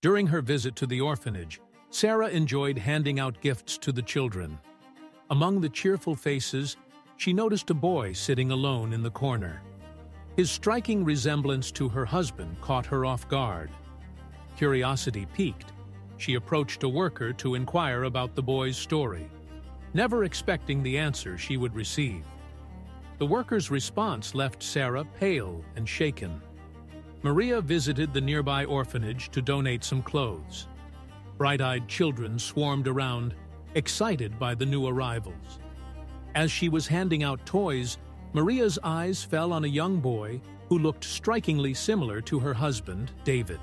During her visit to the orphanage, Sarah enjoyed handing out gifts to the children. Among the cheerful faces, she noticed a boy sitting alone in the corner. His striking resemblance to her husband caught her off guard. Curiosity piqued. She approached a worker to inquire about the boy's story, never expecting the answer she would receive. The worker's response left Sarah pale and shaken. Maria visited the nearby orphanage to donate some clothes. Bright-eyed children swarmed around, excited by the new arrivals. As she was handing out toys, Maria's eyes fell on a young boy who looked strikingly similar to her husband, David.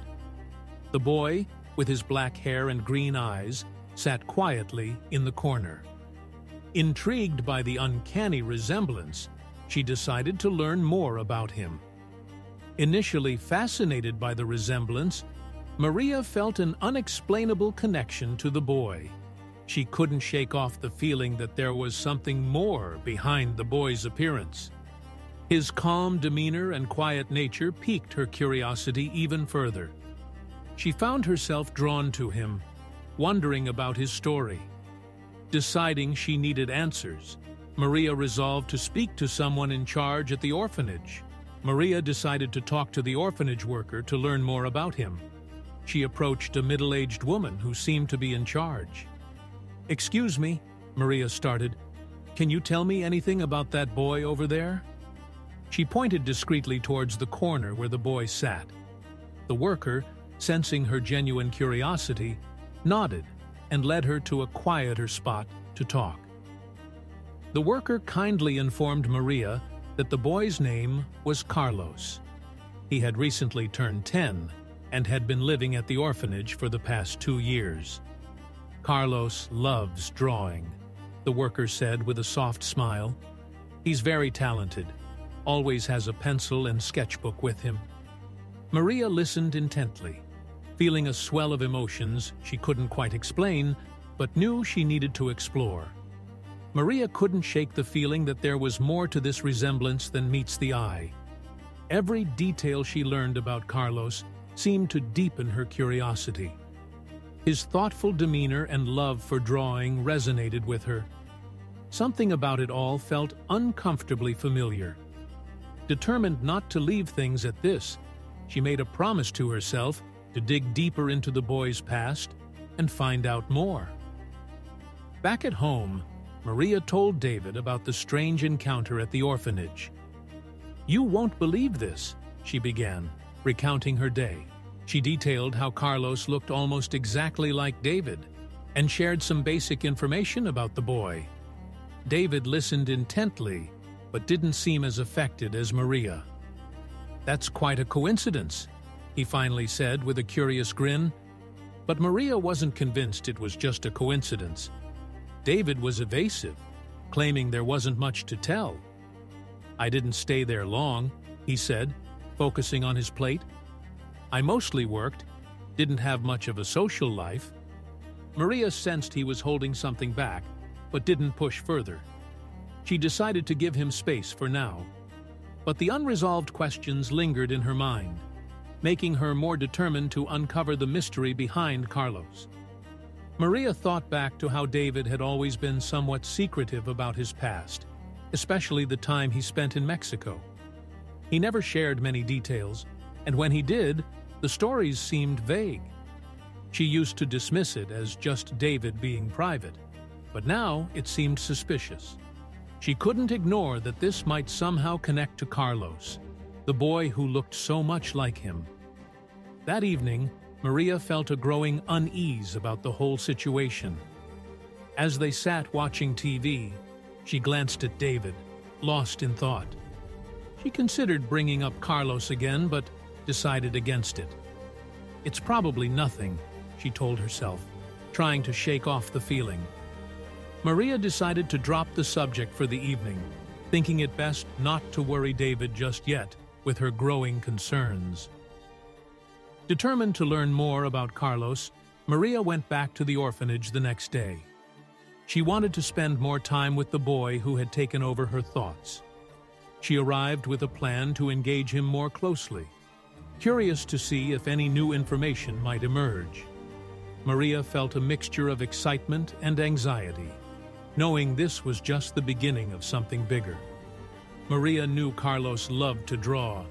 The boy, with his black hair and green eyes, sat quietly in the corner. Intrigued by the uncanny resemblance, she decided to learn more about him. Initially fascinated by the resemblance, Maria felt an unexplainable connection to the boy. She couldn't shake off the feeling that there was something more behind the boy's appearance. His calm demeanor and quiet nature piqued her curiosity even further. She found herself drawn to him, wondering about his story. Deciding she needed answers, Maria resolved to speak to someone in charge at the orphanage. Maria decided to talk to the orphanage worker to learn more about him. She approached a middle-aged woman who seemed to be in charge. "Excuse me," Maria started. "Can you tell me anything about that boy over there?" She pointed discreetly towards the corner where the boy sat. The worker, sensing her genuine curiosity, nodded and led her to a quieter spot to talk. The worker kindly informed Maria that the boy's name was Carlos. He had recently turned 10 and had been living at the orphanage for the past 2 years. "Carlos loves drawing," the worker said with a soft smile. "He's very talented, always has a pencil and sketchbook with him." Maria listened intently, feeling a swell of emotions she couldn't quite explain, but knew she needed to explore. Maria couldn't shake the feeling that there was more to this resemblance than meets the eye. Every detail she learned about Carlos seemed to deepen her curiosity. His thoughtful demeanor and love for drawing resonated with her. Something about it all felt uncomfortably familiar. Determined not to leave things at this, she made a promise to herself to dig deeper into the boy's past and find out more. Back at home, Maria told David about the strange encounter at the orphanage. "You won't believe this," she began, recounting her day. She detailed how Carlos looked almost exactly like David and shared some basic information about the boy. David listened intently, but didn't seem as affected as Maria. "That's quite a coincidence," he finally said with a curious grin. But Maria wasn't convinced it was just a coincidence. David was evasive, claiming there wasn't much to tell. "I didn't stay there long," he said, focusing on his plate. "I mostly worked, didn't have much of a social life." Maria sensed he was holding something back, but didn't push further. She decided to give him space for now. But the unresolved questions lingered in her mind, making her more determined to uncover the mystery behind Carlos. Maria thought back to how David had always been somewhat secretive about his past, especially the time he spent in Mexico. He never shared many details, and when he did, the stories seemed vague. She used to dismiss it as just David being private, but now it seemed suspicious. She couldn't ignore that this might somehow connect to Carlos, the boy who looked so much like him. That evening, Maria felt a growing unease about the whole situation. As they sat watching TV, she glanced at David, lost in thought. She considered bringing up Carlos again, but decided against it. "It's probably nothing," she told herself, trying to shake off the feeling. Maria decided to drop the subject for the evening, thinking it best not to worry David just yet with her growing concerns. Determined to learn more about Carlos, Maria went back to the orphanage the next day. She wanted to spend more time with the boy who had taken over her thoughts. She arrived with a plan to engage him more closely. curious to see if any new information might emerge. Maria felt a mixture of excitement and anxiety, knowing this was just the beginning of something bigger. Maria knew Carlos loved to draw,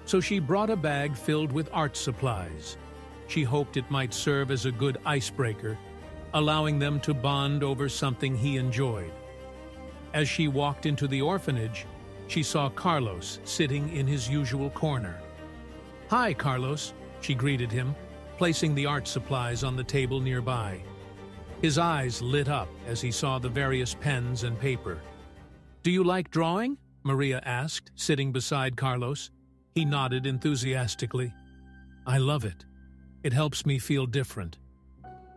so she brought a bag filled with art supplies. She hoped it might serve as a good icebreaker, allowing them to bond over something he enjoyed. As she walked into the orphanage, she saw Carlos sitting in his usual corner. "Hi, Carlos," she greeted him, placing the art supplies on the table nearby. His eyes lit up as he saw the various pens and paper. "Do you like drawing?" Maria asked, sitting beside Carlos. He nodded enthusiastically. "I love it. It helps me feel different."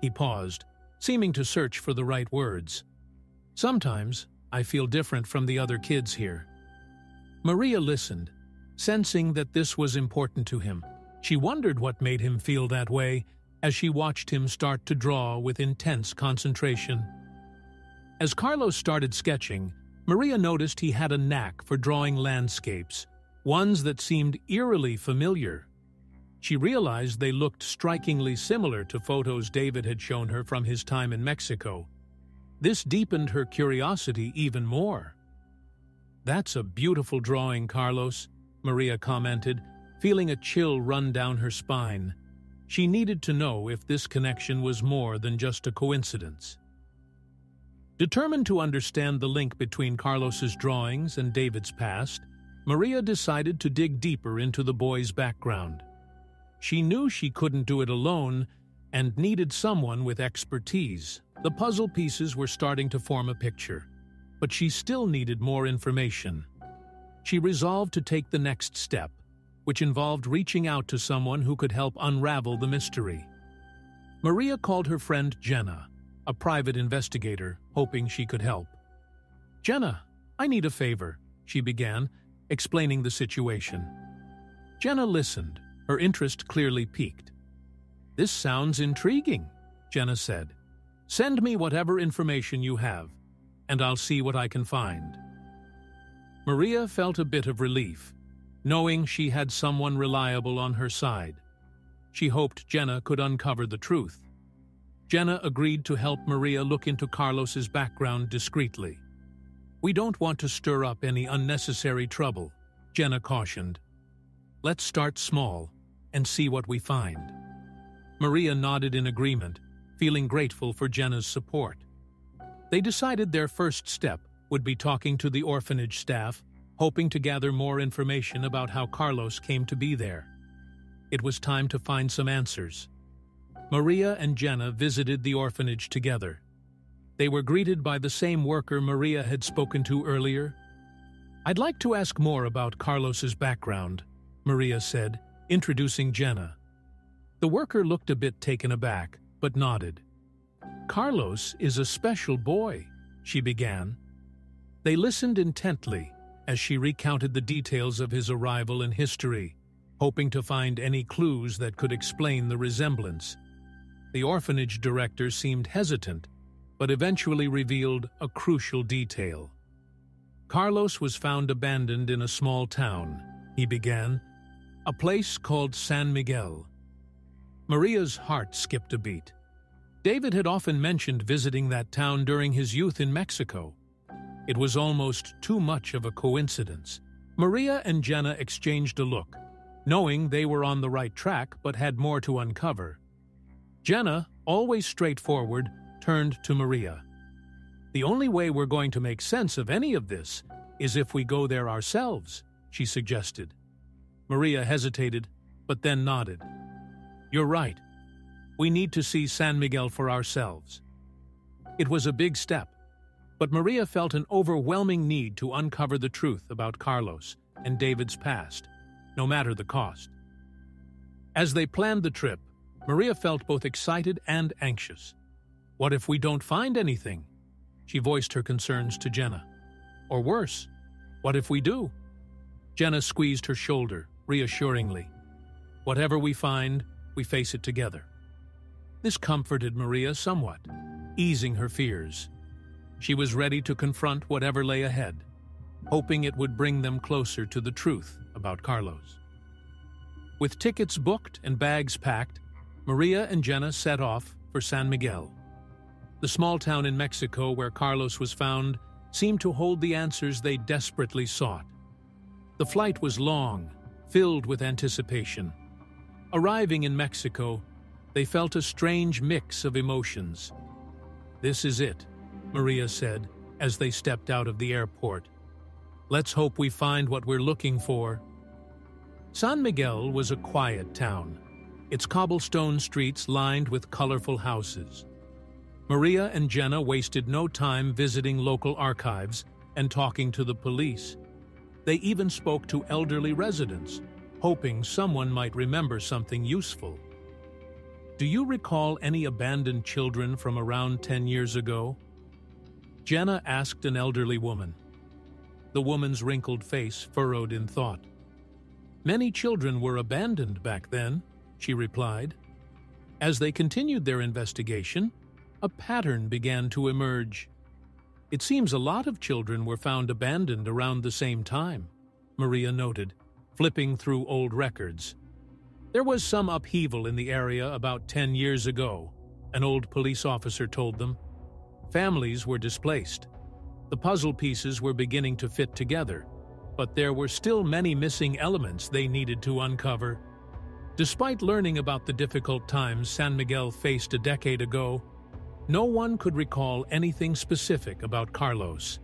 He paused, seeming to search for the right words. "Sometimes I feel different from the other kids here." Maria listened, sensing that this was important to him. She wondered what made him feel that way as she watched him start to draw with intense concentration. As Carlos started sketching, Maria noticed he had a knack for drawing landscapes, ones that seemed eerily familiar. She realized they looked strikingly similar to photos David had shown her from his time in Mexico. This deepened her curiosity even more. "That's a beautiful drawing, Carlos," Maria commented, feeling a chill run down her spine. She needed to know if this connection was more than just a coincidence. Determined to understand the link between Carlos's drawings and David's past, Maria decided to dig deeper into the boy's background. She knew she couldn't do it alone and needed someone with expertise. The puzzle pieces were starting to form a picture, but she still needed more information. She resolved to take the next step, which involved reaching out to someone who could help unravel the mystery. Maria called her friend Jenna, a private investigator, hoping she could help. "Jenna, I need a favor," she began, explaining the situation. Jenna listened, her interest clearly piqued. "This sounds intriguing," Jenna said. "Send me whatever information you have, and I'll see what I can find." Maria felt a bit of relief, knowing she had someone reliable on her side. She hoped Jenna could uncover the truth. Jenna agreed to help Maria look into Carlos's background discreetly. "We don't want to stir up any unnecessary trouble," Jenna cautioned. "Let's start small and see what we find." Maria nodded in agreement, feeling grateful for Jenna's support. They decided their first step would be talking to the orphanage staff, hoping to gather more information about how Carlos came to be there. It was time to find some answers. Maria and Jenna visited the orphanage together. They were greeted by the same worker Maria had spoken to earlier. "I'd like to ask more about Carlos's background," Maria said, introducing Jenna. The worker looked a bit taken aback, but nodded. "Carlos is a special boy," she began. They listened intently as she recounted the details of his arrival and history, hoping to find any clues that could explain the resemblance. The orphanage director seemed hesitant, but eventually revealed a crucial detail. "Carlos was found abandoned in a small town," he began, "a place called San Miguel." Maria's heart skipped a beat. David had often mentioned visiting that town during his youth in Mexico. It was almost too much of a coincidence. Maria and Jenna exchanged a look, knowing they were on the right track but had more to uncover. Jenna, always straightforward, turned to Maria. "The only way we're going to make sense of any of this is if we go there ourselves," she suggested. Maria hesitated, but then nodded. "You're right. We need to see San Miguel for ourselves." It was a big step, but Maria felt an overwhelming need to uncover the truth about Carlos and David's past, no matter the cost. As they planned the trip, Maria felt both excited and anxious. "What if we don't find anything?" She voiced her concerns to Jenna. "Or worse, what if we do?" Jenna squeezed her shoulder, reassuringly. "Whatever we find, we face it together." This comforted Maria somewhat, easing her fears. She was ready to confront whatever lay ahead, hoping it would bring them closer to the truth about Carlos. With tickets booked and bags packed, Maria and Jenna set off for San Miguel. The small town in Mexico where Carlos was found seemed to hold the answers they desperately sought. The flight was long, filled with anticipation. Arriving in Mexico, they felt a strange mix of emotions. "This is it," Maria said as they stepped out of the airport. "Let's hope we find what we're looking for." San Miguel was a quiet town, its cobblestone streets lined with colorful houses. Maria and Jenna wasted no time visiting local archives and talking to the police. They even spoke to elderly residents, hoping someone might remember something useful. "Do you recall any abandoned children from around 10 years ago?" Jenna asked an elderly woman. The woman's wrinkled face furrowed in thought. "Many children were abandoned back then," she replied. As they continued their investigation, a pattern began to emerge. "It seems a lot of children were found abandoned around the same time," Maria noted, flipping through old records. "There was some upheaval in the area about 10 years ago," an old police officer told them. "Families were displaced. The puzzle pieces were beginning to fit together, but there were still many missing elements they needed to uncover." Despite learning about the difficult times San Miguel faced a decade ago, no one could recall anything specific about Carlos.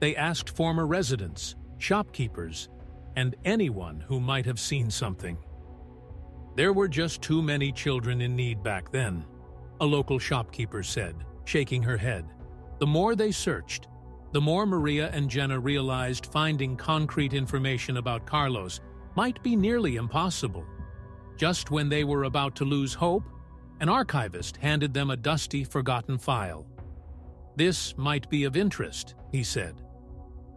They asked former residents, shopkeepers, and anyone who might have seen something. "There were just too many children in need back then," a local shopkeeper said, shaking her head. The more they searched, the more Maria and Jenna realized finding concrete information about Carlos might be nearly impossible. Just when they were about to lose hope, an archivist handed them a dusty, forgotten file. "This might be of interest," he said.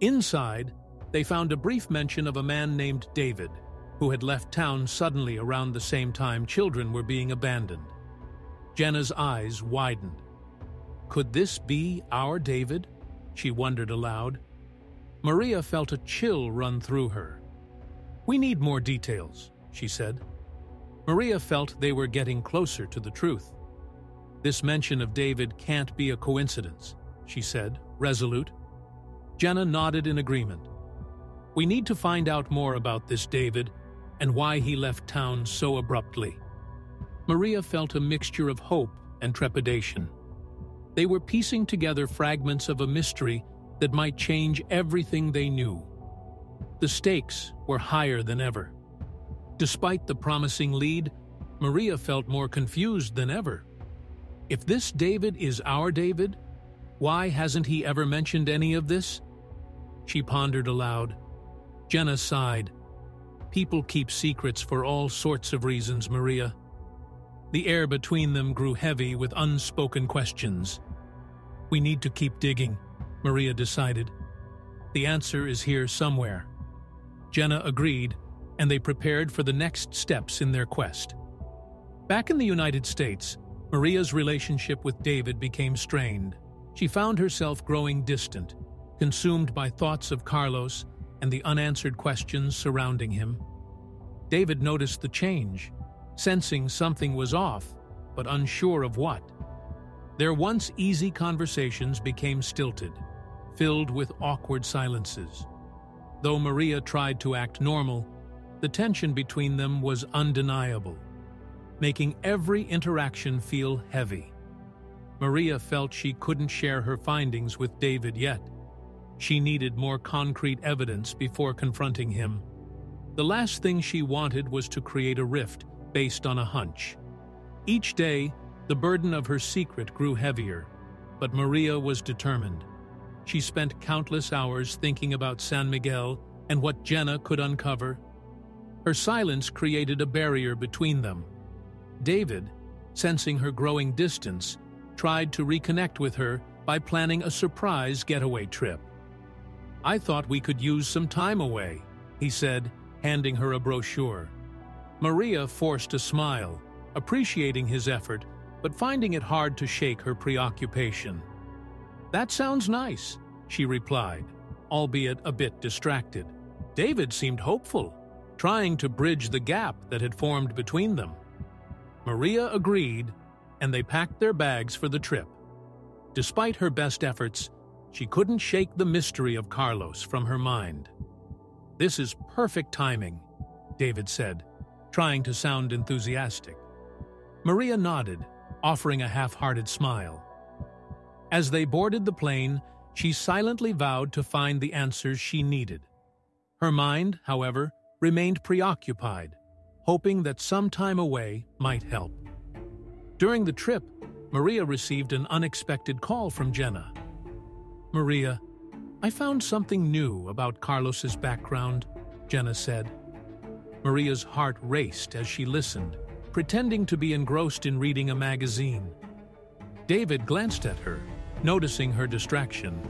Inside, they found a brief mention of a man named David, who had left town suddenly around the same time children were being abandoned. Jenna's eyes widened. Could this be our David? She wondered aloud. Maria felt a chill run through her. "We need more details," she said. Maria felt they were getting closer to the truth. "This mention of David can't be a coincidence," she said, resolute. Jenna nodded in agreement. "We need to find out more about this David and why he left town so abruptly." Maria felt a mixture of hope and trepidation. They were piecing together fragments of a mystery that might change everything they knew. The stakes were higher than ever. Despite the promising lead, Maria felt more confused than ever. If this David is our David, why hasn't he ever mentioned any of this? She pondered aloud. Jenna sighed. "People keep secrets for all sorts of reasons, Maria." The air between them grew heavy with unspoken questions. "We need to keep digging," Maria decided. "The answer is here somewhere." Jenna agreed, and they prepared for the next steps in their quest. Back in the United States, Maria's relationship with David became strained. She found herself growing distant, consumed by thoughts of Carlos and the unanswered questions surrounding him. David noticed the change, sensing something was off, but unsure of what. Their once easy conversations became stilted, filled with awkward silences. Though Maria tried to act normal, the tension between them was undeniable, making every interaction feel heavy. Maria felt she couldn't share her findings with David yet. She needed more concrete evidence before confronting him. The last thing she wanted was to create a rift based on a hunch. Each day, the burden of her secret grew heavier, but Maria was determined. She spent countless hours thinking about San Miguel and what Jenna could uncover. Her silence created a barrier between them. David, sensing her growing distance, tried to reconnect with her by planning a surprise getaway trip. "I thought we could use some time away," he said, handing her a brochure. Maria forced a smile, appreciating his effort, but finding it hard to shake her preoccupation. "That sounds nice," she replied, albeit a bit distracted. David seemed hopeful, trying to bridge the gap that had formed between them. Maria agreed, and they packed their bags for the trip. Despite her best efforts, she couldn't shake the mystery of Carlos from her mind. "This is perfect timing," David said, trying to sound enthusiastic. Maria nodded, offering a half-hearted smile. As they boarded the plane, she silently vowed to find the answers she needed. Her mind, however, remained preoccupied, hoping that some time away might help. During the trip, Maria received an unexpected call from Jenna. "Maria, I found something new about Carlos's background," Jenna said. Maria's heart raced as she listened, pretending to be engrossed in reading a magazine. David glanced at her, noticing her distraction.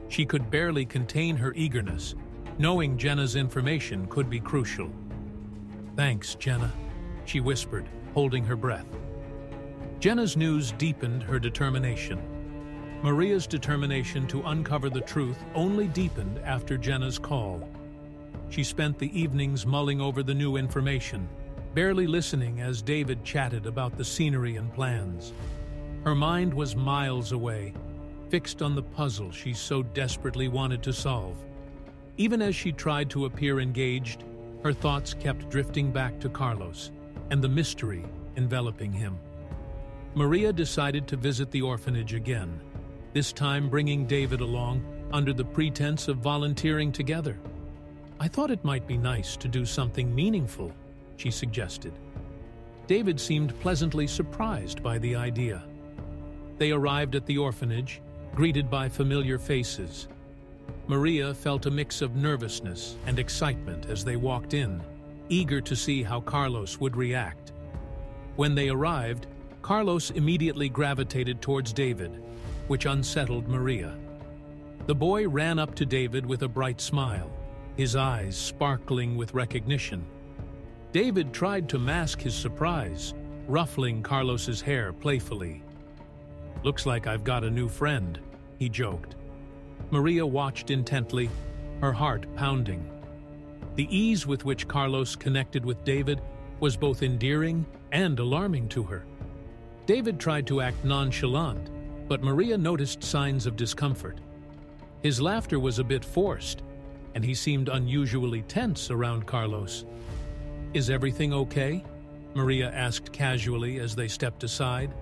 She could barely contain her eagerness, knowing Jenna's information could be crucial. "Thanks, Jenna," she whispered, holding her breath. Jenna's news deepened her determination. Maria's determination to uncover the truth only deepened after Jenna's call. She spent the evenings mulling over the new information, barely listening as David chatted about the scenery and plans. Her mind was miles away, fixed on the puzzle she so desperately wanted to solve. Even as she tried to appear engaged, her thoughts kept drifting back to Carlos and the mystery enveloping him. Maria decided to visit the orphanage again, this time bringing David along under the pretense of volunteering together. "I thought it might be nice to do something meaningful," she suggested. David seemed pleasantly surprised by the idea. They arrived at the orphanage, greeted by familiar faces. Maria felt a mix of nervousness and excitement as they walked in, eager to see how Carlos would react. When they arrived, Carlos immediately gravitated towards David, which unsettled Maria. The boy ran up to David with a bright smile, his eyes sparkling with recognition. David tried to mask his surprise, ruffling Carlos's hair playfully. "Looks like I've got a new friend," he joked. Maria watched intently, her heart pounding. The ease with which Carlos connected with David was both endearing and alarming to her. David tried to act nonchalant, but Maria noticed signs of discomfort. His laughter was a bit forced, and he seemed unusually tense around Carlos. "Is everything okay?" Maria asked casually as they stepped aside.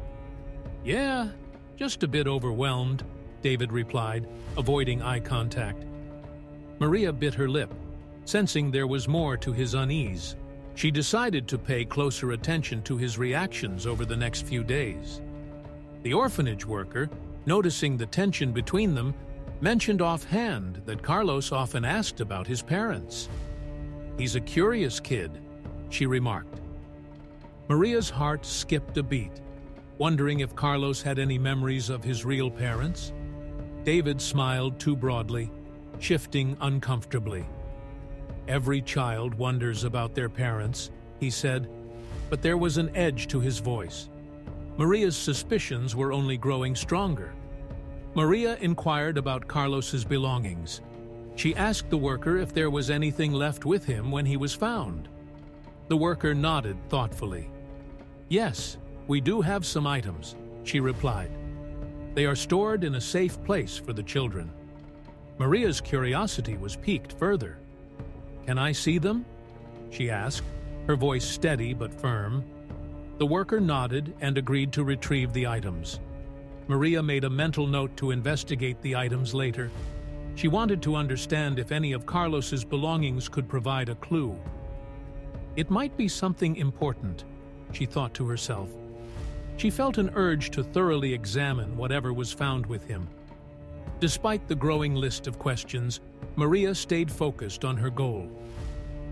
"Yeah, just a bit overwhelmed," David replied, avoiding eye contact. Maria bit her lip, sensing there was more to his unease. She decided to pay closer attention to his reactions over the next few days. The orphanage worker, noticing the tension between them, mentioned offhand that Carlos often asked about his parents. "He's a curious kid," she remarked. Maria's heart skipped a beat, wondering if Carlos had any memories of his real parents. David smiled too broadly, shifting uncomfortably. "Every child wonders about their parents," he said, but there was an edge to his voice. Maria's suspicions were only growing stronger. Maria inquired about Carlos's belongings. She asked the worker if there was anything left with him when he was found. The worker nodded thoughtfully. "Yes, we do have some items," she replied. "They are stored in a safe place for the children." Maria's curiosity was piqued further. "Can I see them?" she asked, her voice steady but firm. The worker nodded and agreed to retrieve the items. Maria made a mental note to investigate the items later. She wanted to understand if any of Carlos's belongings could provide a clue. It might be something important, she thought to herself. She felt an urge to thoroughly examine whatever was found with him. Despite the growing list of questions, Maria stayed focused on her goal.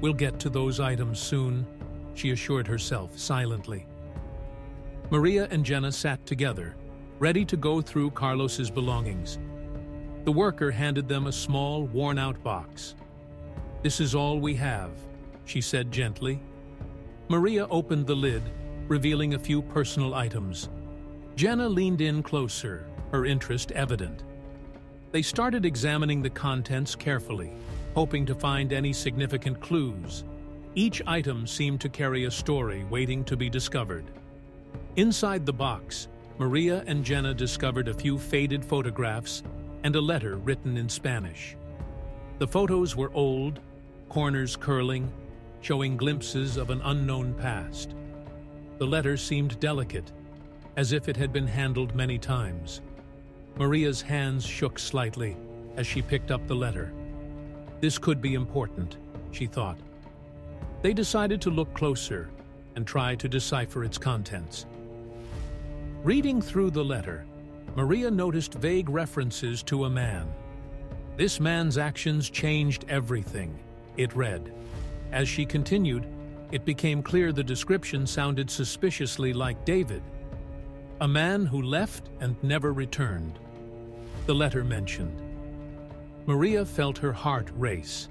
"We'll get to those items soon," she assured herself silently. Maria and Jenna sat together, ready to go through Carlos's belongings. The worker handed them a small, worn-out box. "This is all we have," she said gently. Maria opened the lid, revealing a few personal items. Jenna leaned in closer, her interest evident. They started examining the contents carefully, hoping to find any significant clues. Each item seemed to carry a story waiting to be discovered. Inside the box, Maria and Jenna discovered a few faded photographs and a letter written in Spanish. The photos were old, corners curling, showing glimpses of an unknown past. The letter seemed delicate, as if it had been handled many times. Maria's hands shook slightly as she picked up the letter. This could be important, she thought. They decided to look closer and try to decipher its contents. Reading through the letter, Maria noticed vague references to a man. This man's actions changed everything, it read. As she continued, it became clear the description sounded suspiciously like David, a man who left and never returned. The letter mentioned. Maria felt her heart race.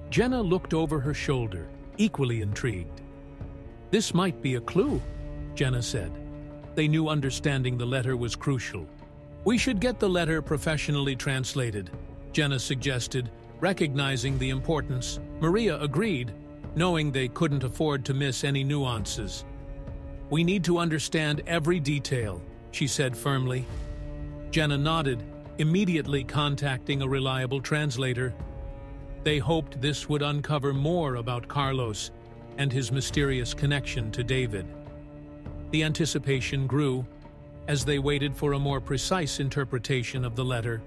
Jenna looked over her shoulder, equally intrigued. This might be a clue, Jenna said. They knew understanding the letter was crucial. We should get the letter professionally translated, Jenna suggested, recognizing the importance. Maria agreed, knowing they couldn't afford to miss any nuances. We need to understand every detail, she said firmly. Jenna nodded, immediately contacting a reliable translator. They hoped this would uncover more about Carlos and his mysterious connection to David. The anticipation grew as they waited for a more precise interpretation of the letter.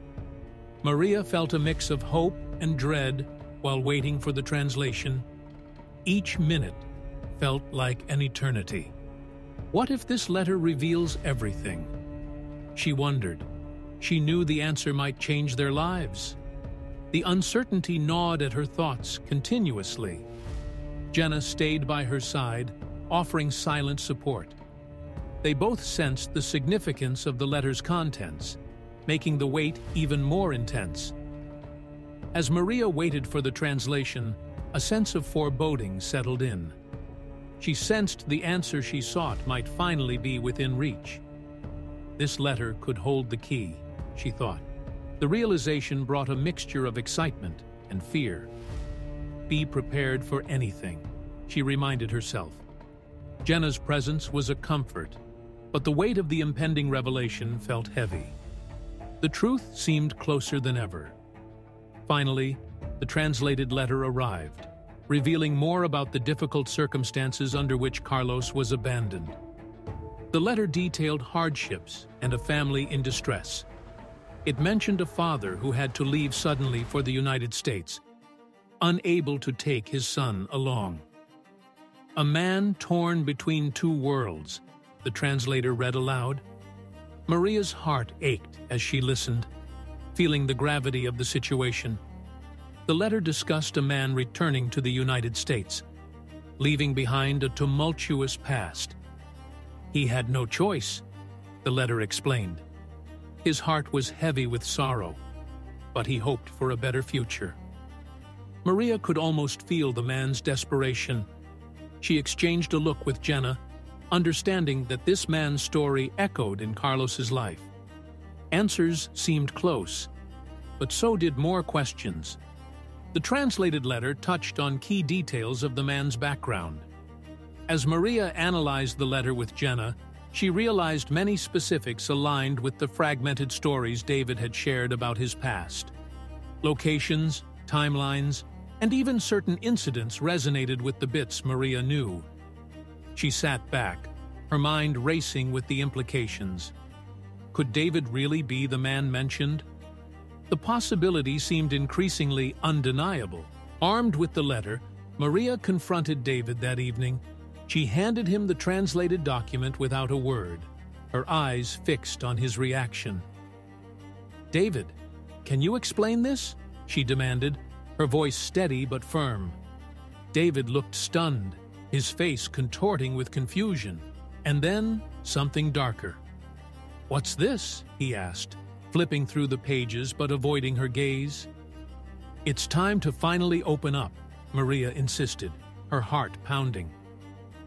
Maria felt a mix of hope and dread while waiting for the translation. Each minute felt like an eternity. What if this letter reveals everything? She wondered. She knew the answer might change their lives. The uncertainty gnawed at her thoughts continuously. Jenna stayed by her side, offering silent support. They both sensed the significance of the letter's contents, making the wait even more intense. As Maria waited for the translation, a sense of foreboding settled in. She sensed the answer she sought might finally be within reach. This letter could hold the key, she thought. The realization brought a mixture of excitement and fear. Be prepared for anything, she reminded herself. Jenna's presence was a comfort, but the weight of the impending revelation felt heavy. The truth seemed closer than ever. Finally, the translated letter arrived, revealing more about the difficult circumstances under which Carlos was abandoned. The letter detailed hardships and a family in distress. It mentioned a father who had to leave suddenly for the United States, unable to take his son along. A man torn between two worlds, the translator read aloud. Maria's heart ached as she listened, feeling the gravity of the situation. The letter discussed a man returning to the United States, leaving behind a tumultuous past. He had no choice, the letter explained. His heart was heavy with sorrow, but he hoped for a better future. Maria could almost feel the man's desperation. She exchanged a look with Jenna, understanding that this man's story echoed in Carlos's life. Answers seemed close, but so did more questions. The translated letter touched on key details of the man's background. As Maria analyzed the letter with Jenna, she realized many specifics aligned with the fragmented stories David had shared about his past. Locations, timelines, and even certain incidents resonated with the bits Maria knew. She sat back, her mind racing with the implications. Could David really be the man mentioned? The possibility seemed increasingly undeniable. Armed with the letter, Maria confronted David that evening. She handed him the translated document without a word, her eyes fixed on his reaction. "David, can you explain this?" she demanded, her voice steady but firm. David looked stunned, his face contorting with confusion, and then something darker. "What's this?" he asked, flipping through the pages but avoiding her gaze. "It's time to finally open up," Maria insisted, her heart pounding.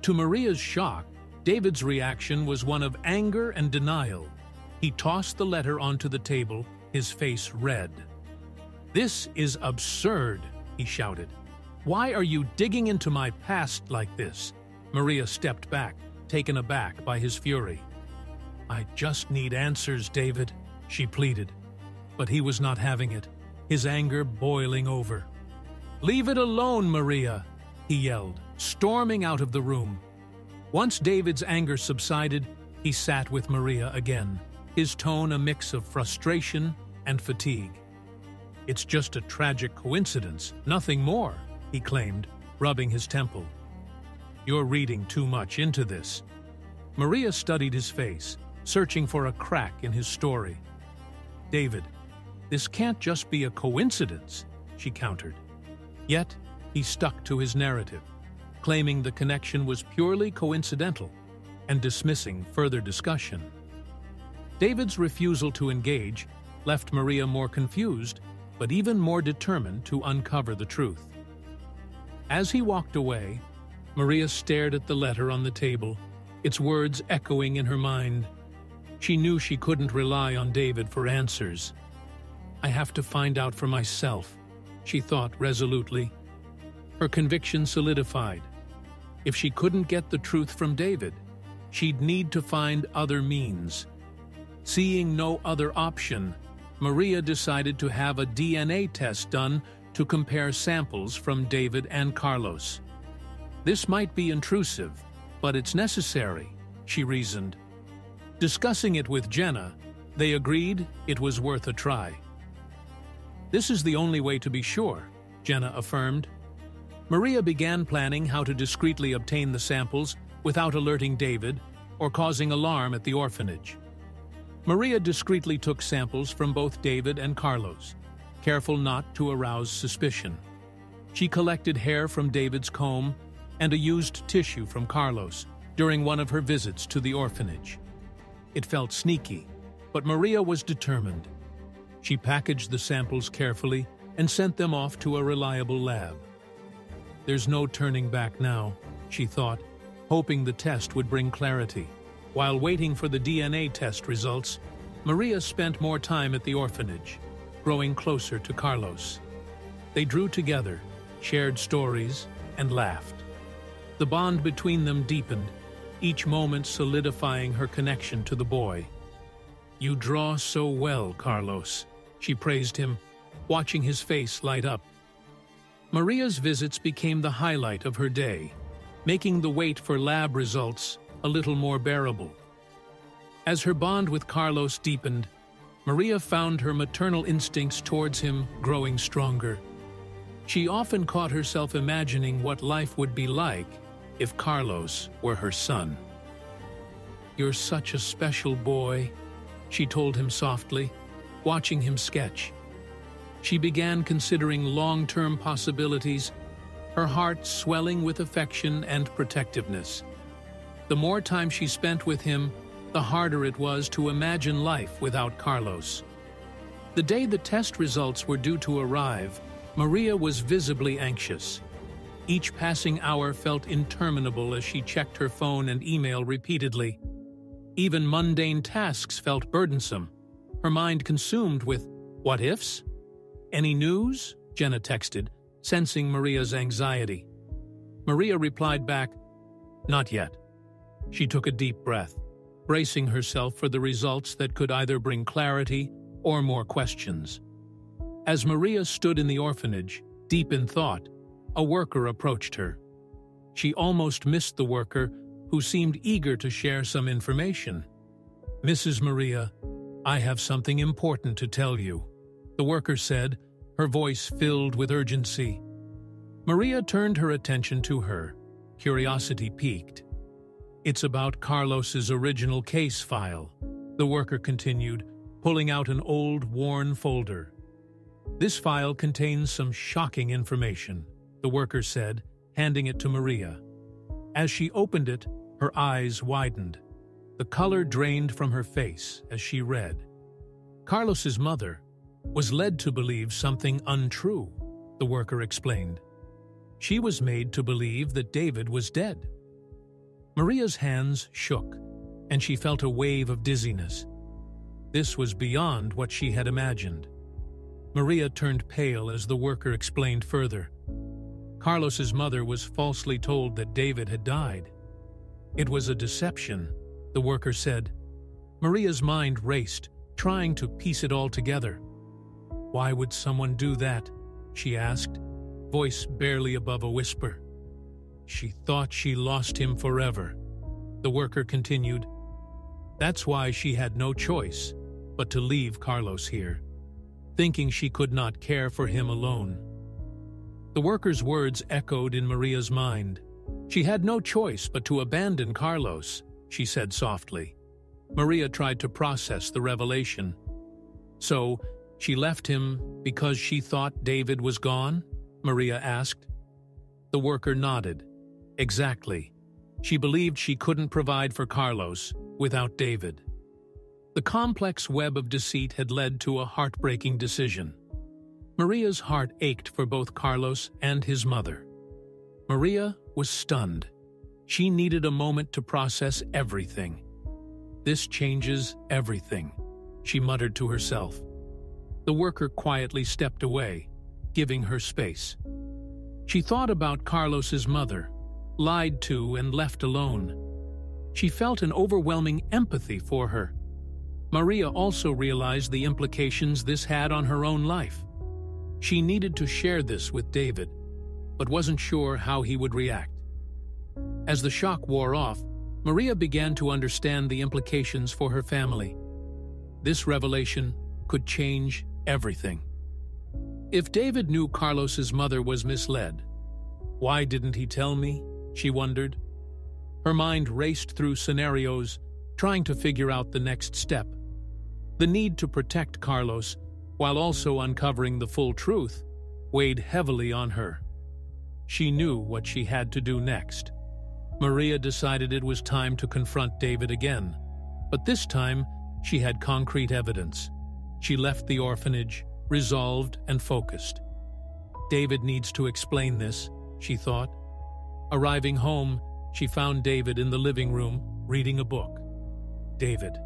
To Maria's shock, David's reaction was one of anger and denial. He tossed the letter onto the table, his face red. "This is absurd," he shouted. Why are you digging into my past like this? Maria stepped back, taken aback by his fury. I just need answers, David, she pleaded. But he was not having it, his anger boiling over. Leave it alone, Maria, he yelled, storming out of the room. Once David's anger subsided, he sat with Maria again, his tone a mix of frustration and fatigue. It's just a tragic coincidence, nothing more, he claimed, rubbing his temple. You're reading too much into this. Maria studied his face, searching for a crack in his story. David, this can't just be a coincidence, she countered. Yet, he stuck to his narrative, claiming the connection was purely coincidental and dismissing further discussion. David's refusal to engage left Maria more confused, but even more determined to uncover the truth. As he walked away, Maria stared at the letter on the table, its words echoing in her mind. She knew she couldn't rely on David for answers. I have to find out for myself, she thought resolutely. Her conviction solidified. If she couldn't get the truth from David, she'd need to find other means. Seeing no other option, Maria decided to have a DNA test done to compare samples from David and Carlos. This might be intrusive, but it's necessary, she reasoned. Discussing it with Jenna, they agreed it was worth a try. This is the only way to be sure, Jenna affirmed. Maria began planning how to discreetly obtain the samples without alerting David or causing alarm at the orphanage. Maria discreetly took samples from both David and Carlos, careful not to arouse suspicion. She collected hair from David's comb and a used tissue from Carlos during one of her visits to the orphanage. It felt sneaky, but Maria was determined. She packaged the samples carefully and sent them off to a reliable lab. There's no turning back now, she thought, hoping the test would bring clarity. While waiting for the DNA test results, Maria spent more time at the orphanage, growing closer to Carlos. They drew together, shared stories, and laughed. The bond between them deepened, each moment solidifying her connection to the boy. You draw so well, Carlos, she praised him, watching his face light up. Maria's visits became the highlight of her day, making the wait for lab results a little more bearable. As her bond with Carlos deepened, Maria found her maternal instincts towards him growing stronger. She often caught herself imagining what life would be like if Carlos were her son. You're such a special boy, she told him softly, watching him sketch. She began considering long-term possibilities, her heart swelling with affection and protectiveness. The more time she spent with him, the harder it was to imagine life without Carlos. The day the test results were due to arrive, Maria was visibly anxious. Each passing hour felt interminable as she checked her phone and email repeatedly. Even mundane tasks felt burdensome, her mind consumed with what-ifs. Any news? Jenna texted, sensing Maria's anxiety. Maria replied back, not yet. She took a deep breath, bracing herself for the results that could either bring clarity or more questions. As Maria stood in the orphanage, deep in thought, a worker approached her. She almost missed the worker, who seemed eager to share some information. Mrs. Maria, I have something important to tell you, the worker said, her voice filled with urgency. Maria turned her attention to her, curiosity piqued. It's about Carlos's original case file, the worker continued, pulling out an old, worn folder. This file contains some shocking information, the worker said, handing it to Maria. As she opened it, her eyes widened. The color drained from her face as she read. Carlos's mother was led to believe something untrue, the worker explained. She was made to believe that David was dead. Maria's hands shook, and she felt a wave of dizziness. This was beyond what she had imagined. Maria turned pale as the worker explained further. Carlos's mother was falsely told that David had died. It was a deception, the worker said. Maria's mind raced, trying to piece it all together. Why would someone do that? She asked, voice barely above a whisper. She thought she lost him forever. The worker continued. That's why she had no choice but to leave Carlos here, thinking she could not care for him alone. The worker's words echoed in Maria's mind. She had no choice but to abandon Carlos, she said softly. Maria tried to process the revelation. So, she left him because she thought David was gone? Maria asked. The worker nodded. Exactly. She believed she couldn't provide for Carlos without David. The complex web of deceit had led to a heartbreaking decision. Maria's heart ached for both Carlos and his mother. Maria was stunned. She needed a moment to process everything. This changes everything, she muttered to herself. The worker quietly stepped away, giving her space. She thought about Carlos's mother, lied to and left alone. She felt an overwhelming empathy for her. Maria also realized the implications this had on her own life. She needed to share this with David, but wasn't sure how he would react. As the shock wore off, Maria began to understand the implications for her family. This revelation could change everything. If David knew Carlos's mother was misled, why didn't he tell me? She wondered. Her mind raced through scenarios, trying to figure out the next step. The need to protect Carlos, while also uncovering the full truth, weighed heavily on her. She knew what she had to do next. Maria decided it was time to confront David again, but this time she had concrete evidence. She left the orphanage, resolved and focused. David needs to explain this, she thought. Arriving home, she found David in the living room, reading a book. David,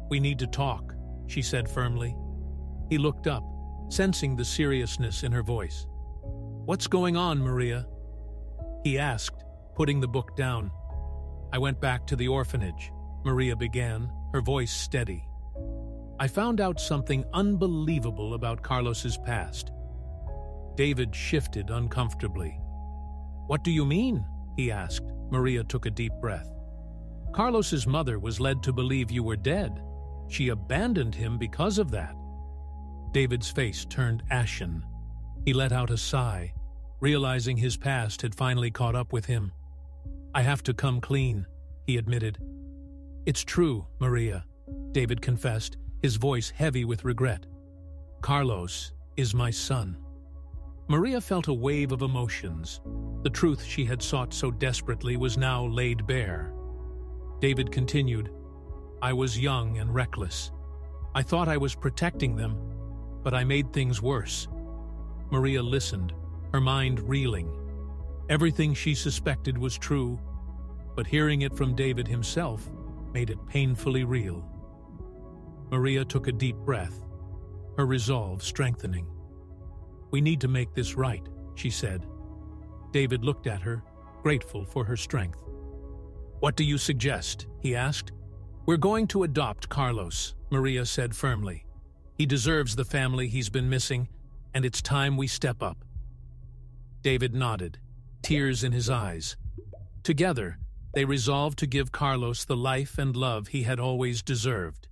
we need to talk, she said firmly. He looked up, sensing the seriousness in her voice. What's going on, Maria? He asked, putting the book down. I went back to the orphanage, Maria began, her voice steady. I found out something unbelievable about Carlos's past. David shifted uncomfortably. What do you mean? He asked. Maria took a deep breath. Carlos's mother was led to believe you were dead. She abandoned him because of that. David's face turned ashen. He let out a sigh, realizing his past had finally caught up with him. I have to come clean, he admitted. It's true, Maria, David confessed, his voice heavy with regret. Carlos is my son. Maria felt a wave of emotions. The truth she had sought so desperately was now laid bare. David continued, I was young and reckless. I thought I was protecting them, but I made things worse. Maria listened, her mind reeling. Everything she suspected was true, but hearing it from David himself made it painfully real. Maria took a deep breath, her resolve strengthening. We need to make this right, she said. David looked at her, grateful for her strength. What do you suggest? He asked. We're going to adopt Carlos, Maria said firmly. He deserves the family he's been missing, and it's time we step up. David nodded, tears in his eyes. Together, they resolved to give Carlos the life and love he had always deserved.